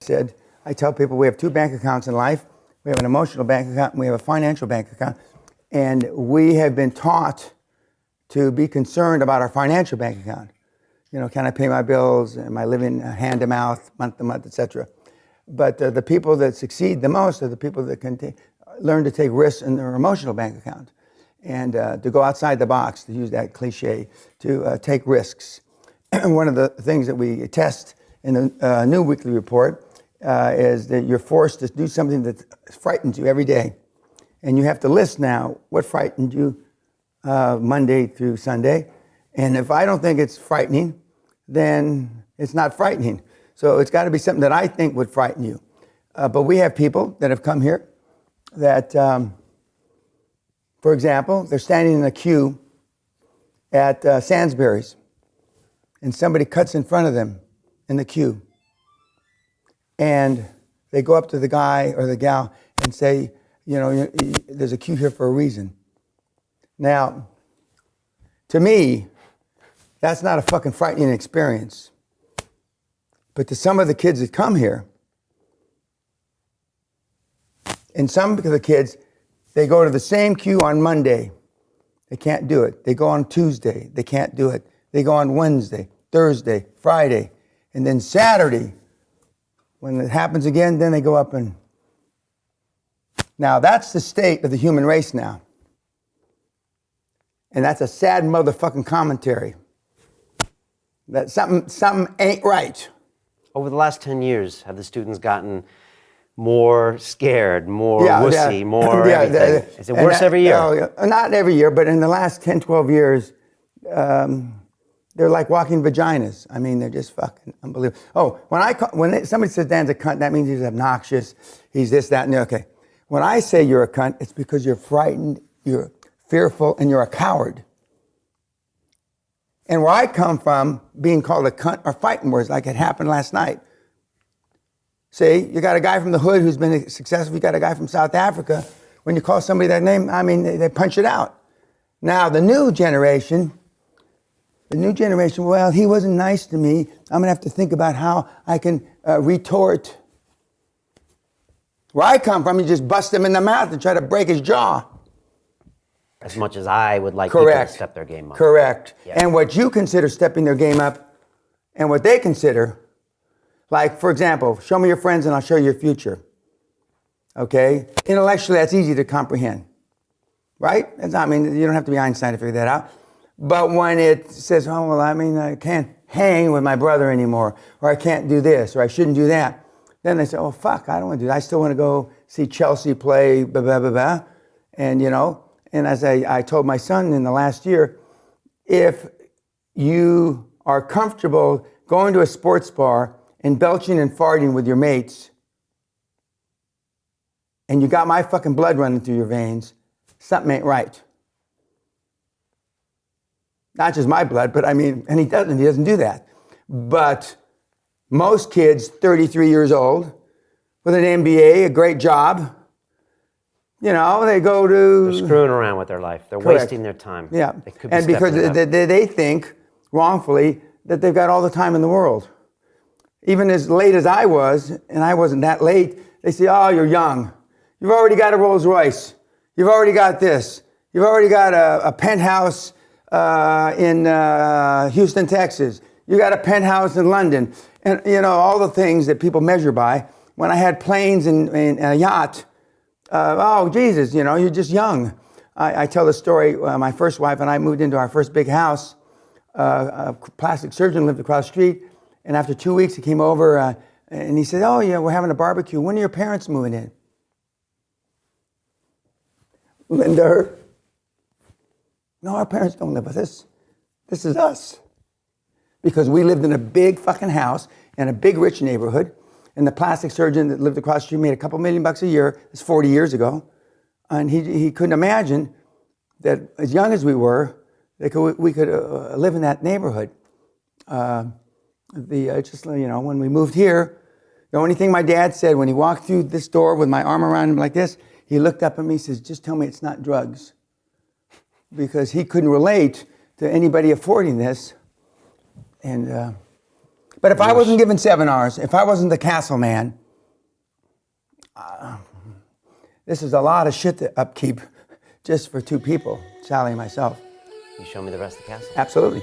said, I tell people we have two bank accounts in life. We have an emotional bank account and we have a financial bank account. And we have been taught to be concerned about our financial bank account. You know, can I pay my bills? Am I living hand to mouth, month to month, etc. But the people that succeed the most are the people that can learn to take risks in their emotional bank account and to go outside the box, to use that cliche, to take risks. One of the things that we test in the new weekly report is that you're forced to do something that frightens you every day. And you have to list now what frightened you Monday through Sunday. And if I don't think it's frightening, then it's not frightening. So it's got to be something that I think would frighten you. But we have people that have come here that, for example, they're standing in a queue at Sainsbury's, and somebody cuts in front of them in the queue. And they go up to the guy or the gal and say, you know, there's a queue here for a reason. Now, to me, that's not a fucking frightening experience. But to some of the kids that come here, and some of the kids, they go to the same queue on Monday. They can't do it. They go on Tuesday. They can't do it. They go on Wednesday, Thursday, Friday. And then Saturday, when it happens again, then they go up and... Now, that's the state of the human race now. And that's a sad motherfucking commentary. That something ain't right. Over the last 10 years, have the students gotten more scared, more wussy, more everything? Is it worse every year? Not every year, but in the last 10, 12 years, they're like walking vaginas. I mean, they're just fucking unbelievable. Oh, when somebody says Dan's a cunt, that means he's obnoxious, he's this, that, and the other. Okay. When I say you're a cunt, it's because you're frightened, you're fearful, and you're a coward. And where I come from, being called a cunt are fighting words, like it happened last night. See, you got a guy from the hood who's been successful, you got a guy from South Africa. When you call somebody that name, I mean, they punch it out. Now, the new generation, well, he wasn't nice to me. I'm gonna have to think about how I can retort. Where I come from, you just bust him in the mouth and try to break his jaw. As much as I would like people to step their game up. Correct. Yeah. And what you consider stepping their game up and what they consider, like, for example, show me your friends and I'll show you your future. Okay? Intellectually, that's easy to comprehend. Right? I mean, you don't have to be Einstein to figure that out. But when it says, oh, well, I mean, I can't hang with my brother anymore, or I can't do this, or I shouldn't do that. Then they say, oh, fuck, I don't want to do that. I still want to go see Chelsea play, blah, blah, blah, blah. And, you know, and as I told my son in the last year, if you are comfortable going to a sports bar and belching and farting with your mates, and you got my fucking blood running through your veins, something ain't right. Not just my blood, but I mean, and he doesn't do that. But most kids, 33 years old, with an MBA, a great job, you know, they go to... They're screwing around with their life. They're wasting their time. Yeah, and because they think, wrongfully, that they've got all the time in the world. Even as late as I was, and I wasn't that late, they say, oh, you're young. You've already got a Rolls Royce. You've already got this. You've already got a penthouse in Houston, Texas. You got a penthouse in London. And, you know, all the things that people measure by. When I had planes and a yacht, oh, Jesus, you know, you're just young. I tell the story, my first wife and I moved into our first big house. A plastic surgeon lived across the street. And after 2 weeks, he came over and he said, oh, yeah, we're having a barbecue. When are your parents moving in? Linda, no, our parents don't live with us. This is us. Because we lived in a big fucking house in a big rich neighborhood. And the plastic surgeon that lived across the street made a couple $1 million a year. It's 40 years ago. And he couldn't imagine that as young as we were, we could live in that neighborhood. Just, you know, when we moved here, the only thing my dad said when he walked through this door with my arm around him like this, he looked up at me and says, just tell me it's not drugs. Because he couldn't relate to anybody affording this. And, But if I wasn't given seminars, if I wasn't the castle man, this is a lot of shit to upkeep just for two people, Sally and myself. You show me the rest of the castle? Absolutely.